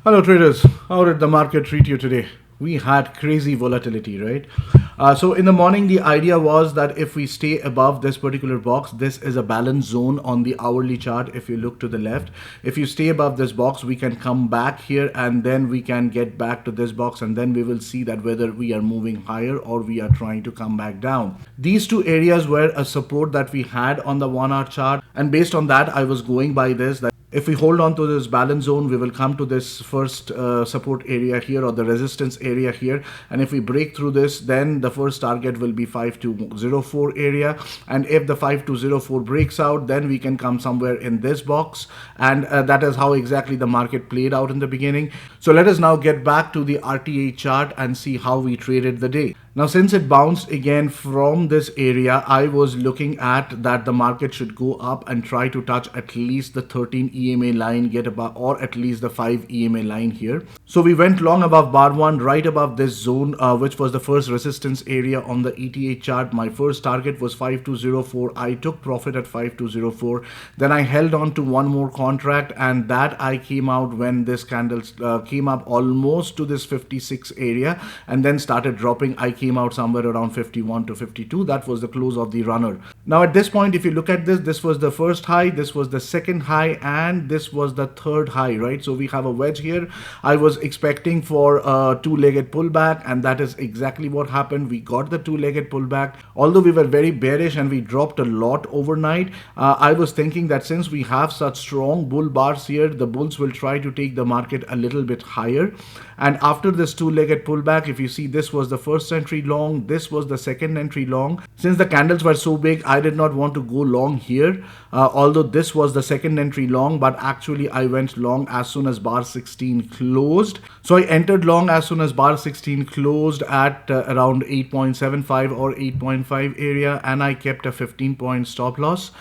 Hello traders, how did the market treat you today? We had crazy volatility, right? So in the morning, the idea was that if we stay above this particular box, this is a balance zone on the hourly chart. If you look to the left, if you stay above this box, we can come back here and then we can get back to this box, and then we will see that whether we are moving higher or we are trying to come back down. These two areas were a support that we had on the 1 hour chart, and based on that, I was going by this, that if we hold on to this balance zone, we will come to this first support area here, or the resistance area here. And if we break through this, then the first target will be 5204 area. And if the 5204 breaks out, then we can come somewhere in this box. And that is how exactly the market played out in the beginning. So let us now get back to the RTA chart and see how we traded the day. Now, since it bounced again from this area, I was looking at that the market should go up and try to touch at least the 13 EMA line, get above, or at least the 5 EMA line here. So we went long above bar 1, right above this zone, which was the first resistance area on the ETA chart. My first target was 5204. I took profit at 5204. Then I held on to one more contract, and that I came out when this candle came up almost to this 56 area and then started dropping. I came out somewhere around 51 to 52. That was the close of the runner. Now at this point, if you look at this was the first high, this was the second high, and this was the third high, right? So we have a wedge here. I was expecting for a two-legged pullback, and that is exactly what happened. We got the two-legged pullback. Although we were very bearish and we dropped a lot overnight, I was thinking that since we have such strong bull bars here, the bulls will try to take the market a little bit higher. And after this two-legged pullback, if you see, this was the first entry long, this was the second entry long. Since the candles were so big, I did not want to go long here, although this was the second entry long, but actually I went long as soon as bar 16 closed. So I entered long as soon as bar 16 closed at around 8.75 or 8.5 area, and I kept a 15-point stop loss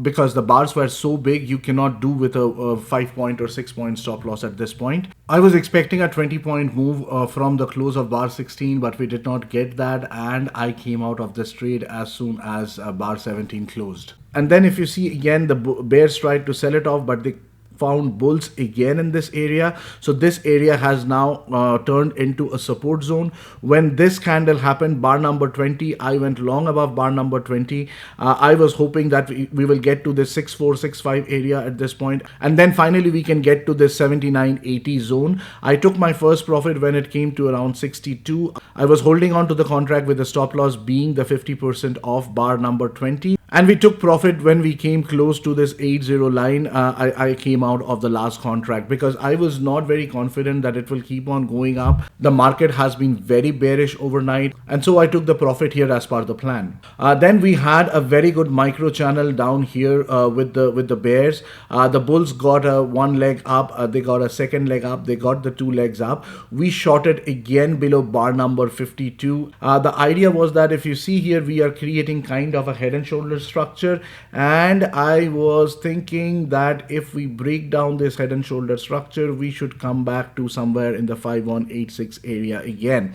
because the bars were so big, you cannot do with a 5-point or 6-point stop loss at this point. I was expecting a 20-point move from the close of bar 16, but we did not get that, and I came out of this trade as soon as bar 17 closed. And then if you see again, the bears tried to sell it off, but they found bulls again in this area. So this area has now turned into a support zone. When this candle happened, bar number 20, I went long above bar number 20. I was hoping that we will get to this 6465 area at this point, and then finally we can get to this 7980 zone. I took my first profit when it came to around 62. I was holding on to the contract with the stop loss being the 50% off bar number 20. And we took profit when we came close to this 80 line. I came out of the last contract because I was not very confident that it will keep on going up. The market has been very bearish overnight, and so I took the profit here as part of the plan. Then we had a very good micro channel down here with the bears. The bulls got a one leg up, they got a second leg up, they got the two legs up. We shorted again below bar number 52. The idea was that if you see here, we are creating kind of a head and shoulders structure, and I was thinking that if we break down this head and shoulder structure, we should come back to somewhere in the 5186 area again.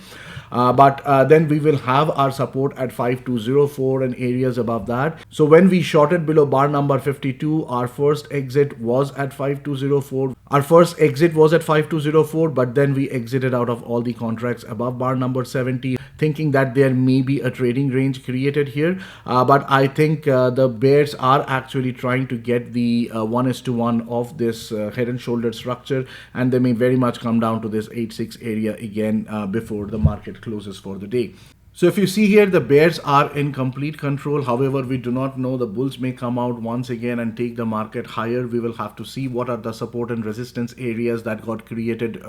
But then we will have our support at 5204 and areas above that. So when we shorted below bar number 52, our first exit was at 5204. Our first exit was at 5204, but then we exited out of all the contracts above bar number 70, thinking that there may be a trading range created here. But I think the bears are actually trying to get the 1:1 of this head and shoulder structure, and they may very much come down to this 86 area again before the market closes for the day. So if you see here, the bears are in complete control. However, we do not know. The bulls may come out once again and take the market higher. We will have to see what are the support and resistance areas that got created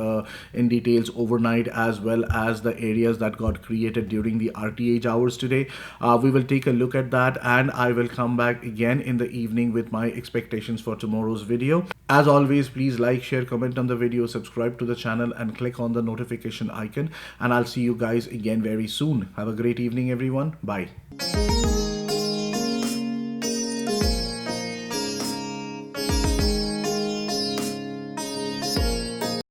in details overnight, as well as the areas that got created during the RTH hours today. We will take a look at that, and I will come back again in the evening with my expectations for tomorrow's video. As always, please like, share, comment on the video, subscribe to the channel, and click on the notification icon. And I'll see you guys again very soon. Have a great evening, everyone. Bye.